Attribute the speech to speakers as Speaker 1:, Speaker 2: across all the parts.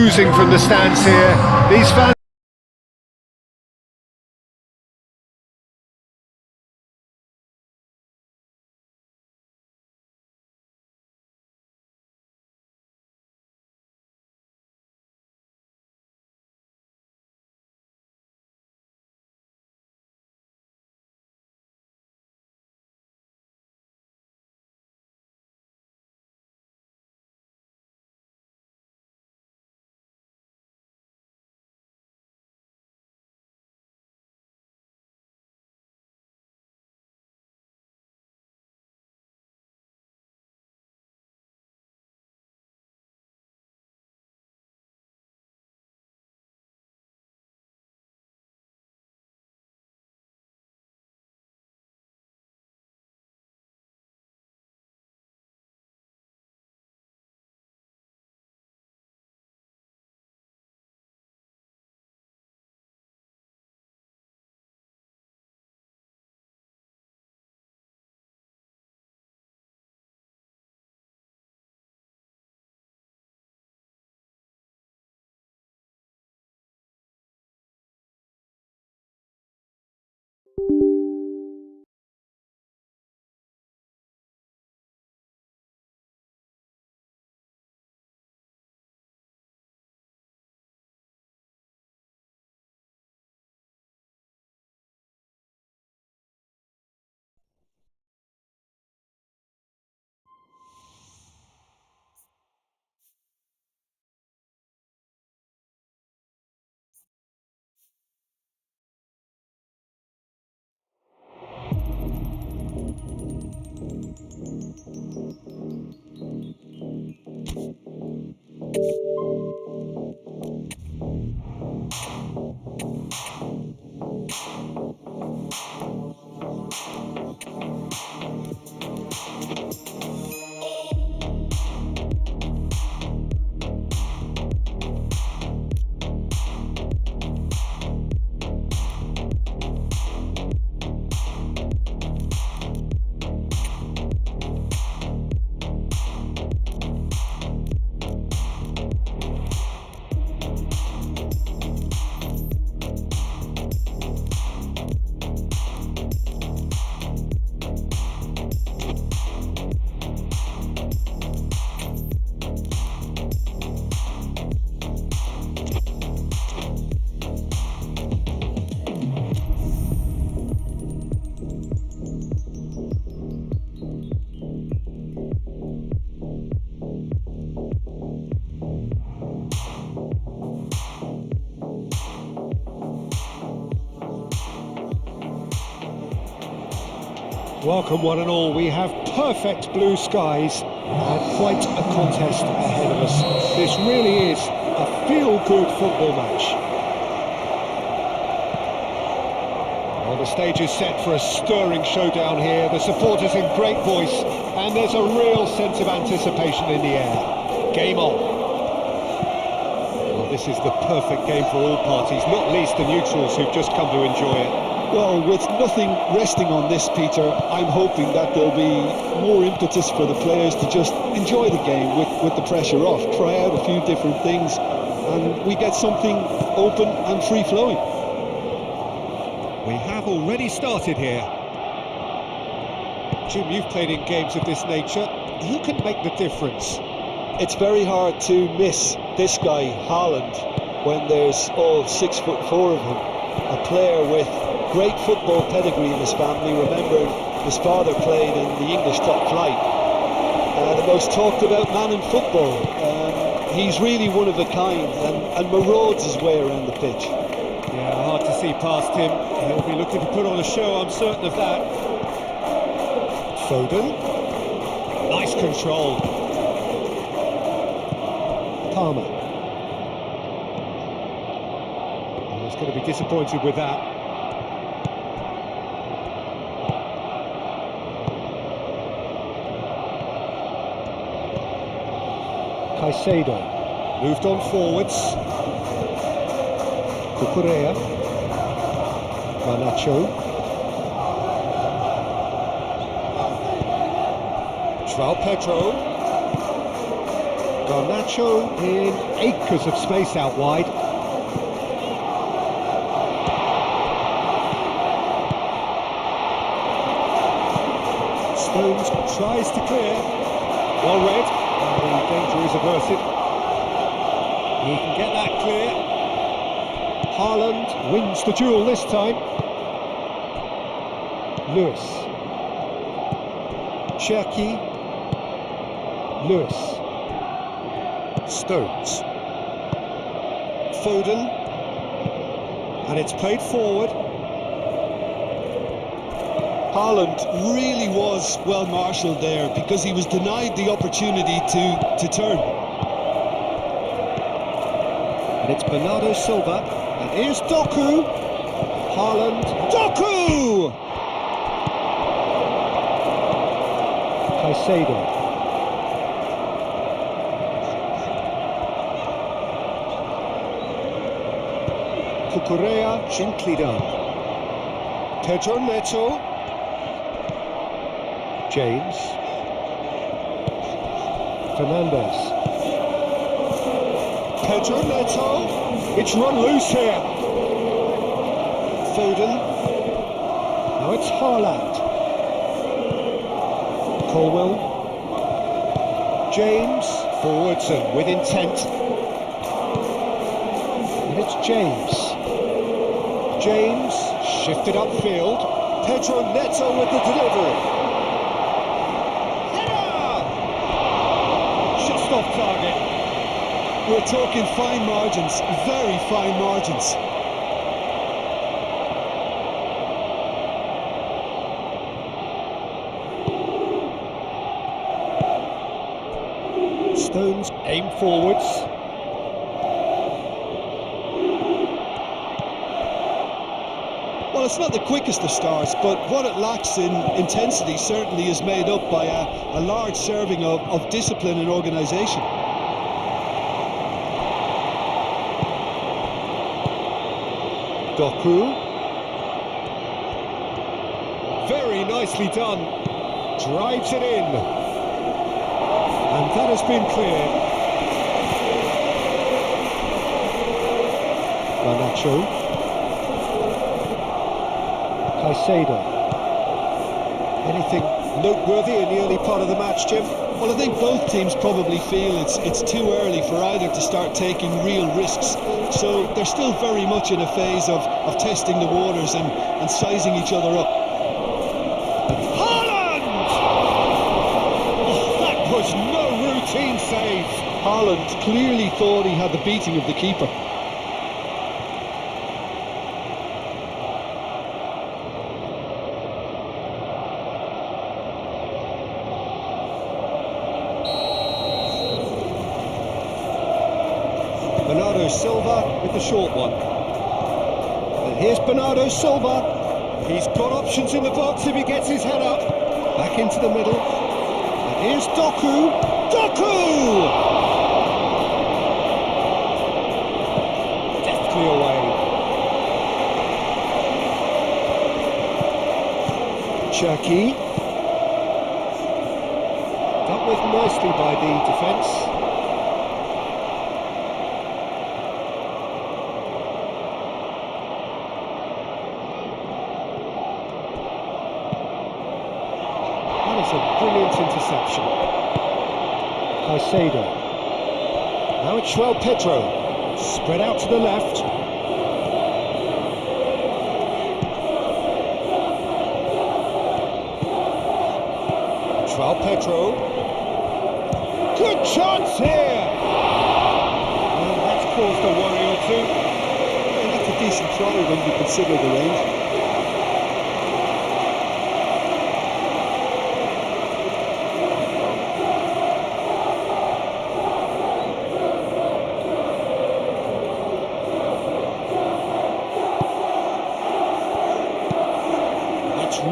Speaker 1: Losing from the stands here, these fans. Welcome one and all, we have perfect blue skies and quite a contest ahead of us. This really is a feel-good football match. Well, the stage is set for a stirring showdown here, the supporters in great voice, and there's a real sense of anticipation in the air. Game on. Well, this is the perfect game for all parties, not least the neutrals who've just come to enjoy it.
Speaker 2: Well, with nothing resting on this, Peter, I'm hoping that there'll be more impetus for the players to just enjoy the game with the pressure off, try out a few different things, and we get something open and free-flowing.
Speaker 1: We have already started here. Jim, you've played in games of this nature. Who can make the difference?
Speaker 2: It's very hard to miss this guy, Haaland, when there's all 6'4" of him. A player with great football pedigree in his family. Remember, his father played in the English top flight. The most talked about man in football. He's really one of a kind and marauds his way around the pitch.
Speaker 1: Yeah, hard to see past him. He'll be looking to put on a show, I'm certain of that. Foden.
Speaker 2: control.
Speaker 1: Palmer. Oh, he's going to be disappointed with that. Caicedo. Moved on forwards. Cucurella. Garnacho. João Pedro. Garnacho in acres of space out wide. Stones tries to clear. Well read. And the danger is averted. He can get that clear. Haaland wins the duel this time. Lewis. Cherki. Lewis. Stones. Foden. And it's played forward.
Speaker 2: Haaland really was well marshalled there because he was denied the opportunity to turn.
Speaker 1: And it's Bernardo Silva. And here's Doku. Haaland. Doku! Caicedo. Cucurella, gently done. Pedro Neto. James. Fernandes. Pedro Neto. It's run loose here. Foden. Now it's Haaland. Colwell. James. Forwards and with intent. And it's James. James. Shifted upfield. Pedro Neto with the delivery. Off target.
Speaker 2: We're talking fine margins, very fine margins.
Speaker 1: Stones aim forwards.
Speaker 2: Well, it's not the quickest of starts, but what it lacks in intensity certainly is made up by a large serving of discipline and organisation.
Speaker 1: Doku. Very nicely done. Drives it in. And that has been cleared. Garnacho. Caicedo. Anything noteworthy in the early part of the match, Jim?
Speaker 2: Well, I think both teams probably feel it's too early for either to start taking real risks. So they're still very much in a phase of testing the waters and sizing each other up.
Speaker 1: Haaland! Oh, that was no routine save.
Speaker 2: Haaland clearly thought he had the beating of the keeper.
Speaker 1: Bernardo Silva with the short one. And here's Bernardo Silva. He's got options in the box if he gets his head up. Back into the middle. And here's Doku. Doku! Deftly away. Cherki. Dealt with nicely by the defence. It's a brilliant interception. Caicedo. Now it's João Pedro. Spread out to the left. João Pedro. Good chance here! And that's caused a worry or two.
Speaker 2: Yeah, that's a decent try when you consider the range.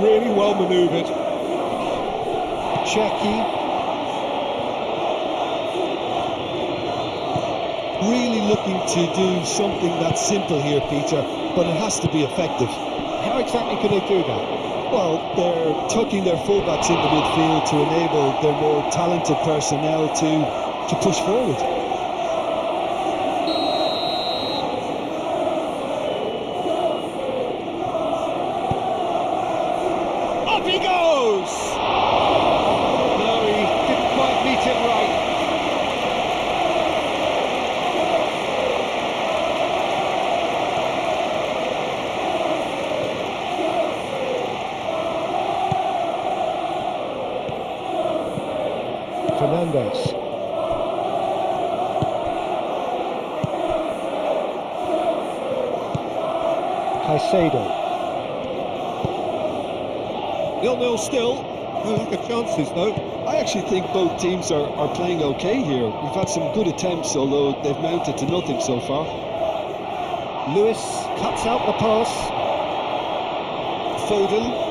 Speaker 1: really well manoeuvred. Checky.
Speaker 2: Really looking to do something that's simple here, Peter, but it has to be effective.
Speaker 1: How exactly can they do that?
Speaker 2: Well, they're tucking their fullbacks into midfield to enable their more talented personnel to push forward.
Speaker 1: Up he goes! No, he didn't quite meet it right. Fernandes. Caicedo. 0-0 still. No lack of chances though.
Speaker 2: I actually think both teams are playing okay here. We've had some good attempts, although they've mounted to nothing so far.
Speaker 1: Lewis cuts out the pass. Foden.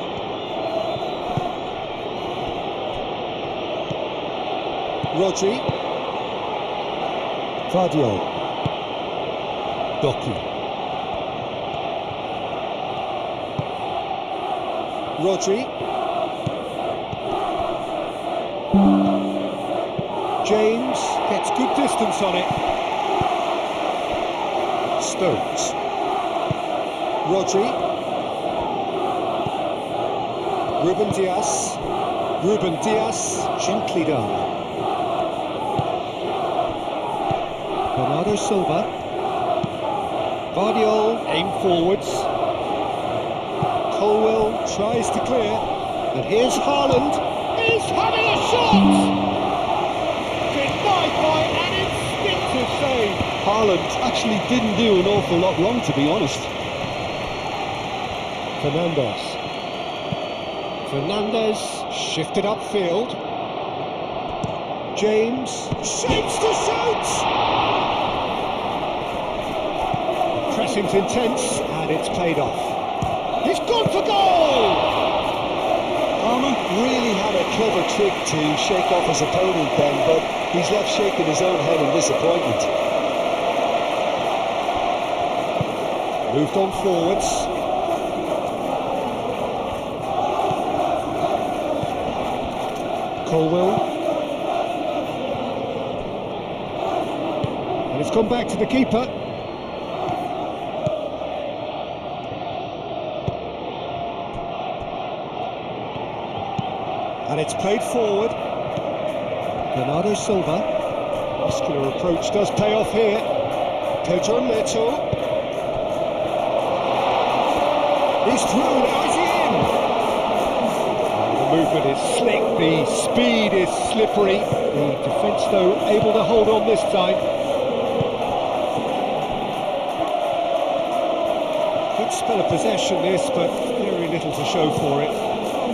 Speaker 1: Rodri. Guardiola. Doku. Rodri. James gets good distance on it. Stones. Rodri. Ruben Dias. Ruben Dias, gently done. Bernardo Silva. Guardiola, aim forwards. Colwell tries to clear. And here's Haaland. He's having a shot! Denied by an instinctive save.
Speaker 2: Haaland actually didn't do an awful lot wrong, to be honest.
Speaker 1: Fernandes shifted upfield. James shapes to shoot! Pressing's intense and it's paid off. He's gone for goal!
Speaker 2: Palmer really had a clever trick to shake off his opponent then, but he's left shaking his own head in disappointment.
Speaker 1: Moved on forwards. Colwell. And it's gone back to the keeper. And it's played forward. Bernardo Silva. Muscular approach does pay off here. Pedro Neto. He's through, now is he in? The movement is slick, the speed is slippery. The defence, though, able to hold on this time. Good spell of possession this, but very little to show for it.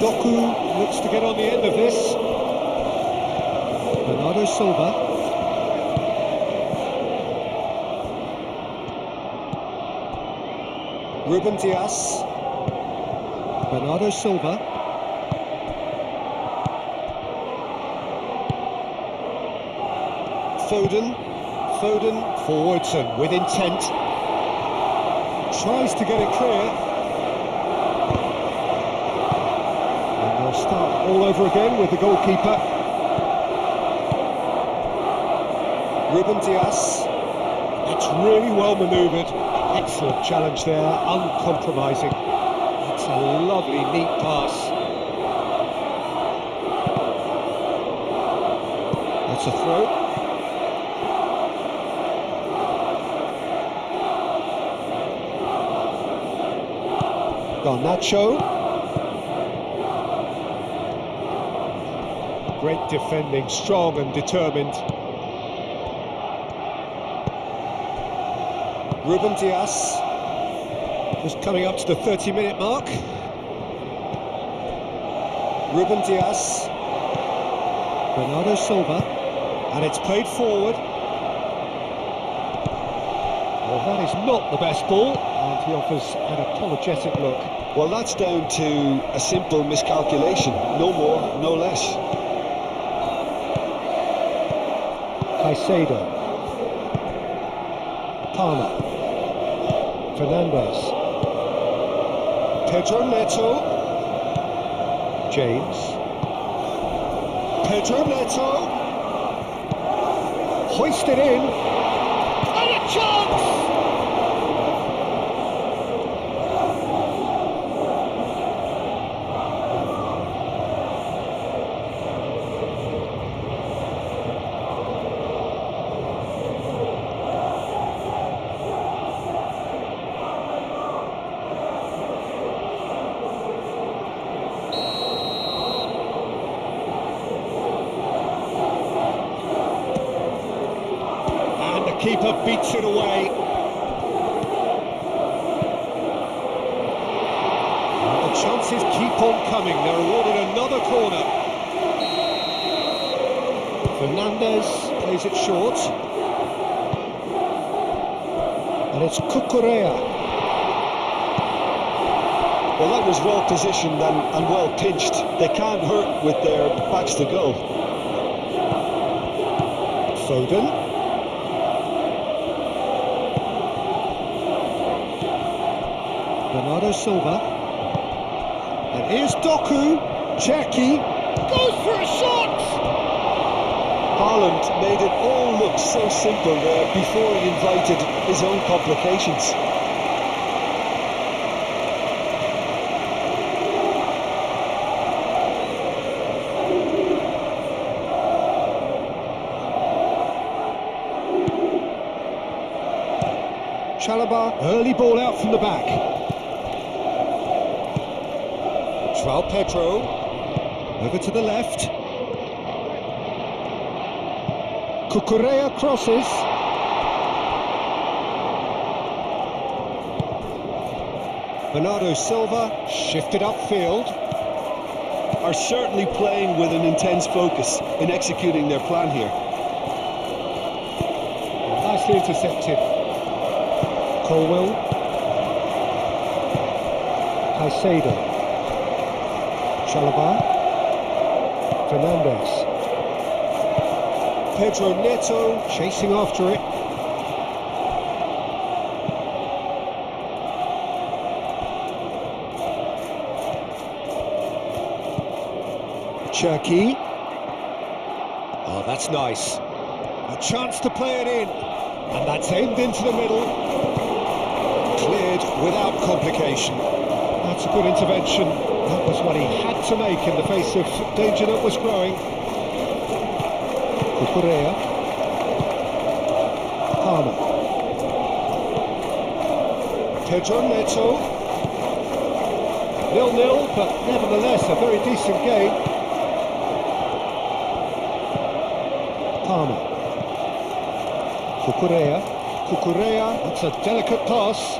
Speaker 1: Doku looks to get on the end of this. Bernardo Silva. Ruben Dias. Bernardo Silva. Foden forwards and with intent. Tries to get it clear. And they'll start all over again with the goalkeeper. Ruben Dias. It's really well manoeuvred. Excellent challenge there, uncompromising. It's a lovely, neat pass. That's a throw. Garnacho. Great defending, strong and determined. Ruben Dias, just coming up to the 30-minute mark. Ruben Dias, Bernardo Silva, and it's played forward. Well, that is not the best ball, and he offers an apologetic look.
Speaker 2: Well, that's down to a simple miscalculation. No more, no less.
Speaker 1: Caicedo. Palmer. Fernandez.
Speaker 2: Pedro Neto.
Speaker 1: James.
Speaker 2: Pedro Neto.
Speaker 1: Hoisted in. And a chance! Keeper beats it away. And the chances keep on coming. They're awarded another corner. Fernandez plays it short. And it's Cucurella.
Speaker 2: Well, that was well positioned and well pinched. They can't hurt with their backs to goal.
Speaker 1: Foden. Bernardo Silva, and here's Doku. Jackie goes for a shot.
Speaker 2: Haaland made it all look so simple there before he invited his own complications.
Speaker 1: Chalobah, early ball out from the back. João Pedro, over to the left. Cucurella crosses. Bernardo Silva, shifted upfield.
Speaker 2: Are certainly playing with an intense focus in executing their plan here.
Speaker 1: Nicely intercepted. Colwell. Caicedo. Chalobah, Fernandez, Pedro Neto chasing after it. Cherki. Oh, that's nice. A chance to play it in, and that's aimed into the middle. Cleared without complication. That's a good intervention. That was what he had to make in the face of danger that was growing. Cucurella. Palmer. Pedro Neto. 0-0, but nevertheless a very decent game. Palmer. Cucurella. That's a delicate pass.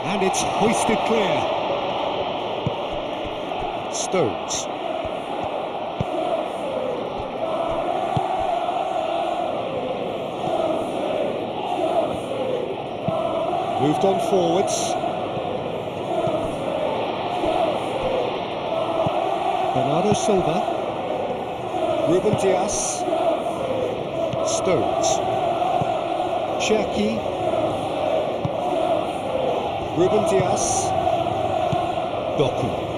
Speaker 1: And it's hoisted clear. Stones. Moved on forwards. Bernardo Silva. Ruben Dias. Stones. Cherki. Ruben Dias. Doku.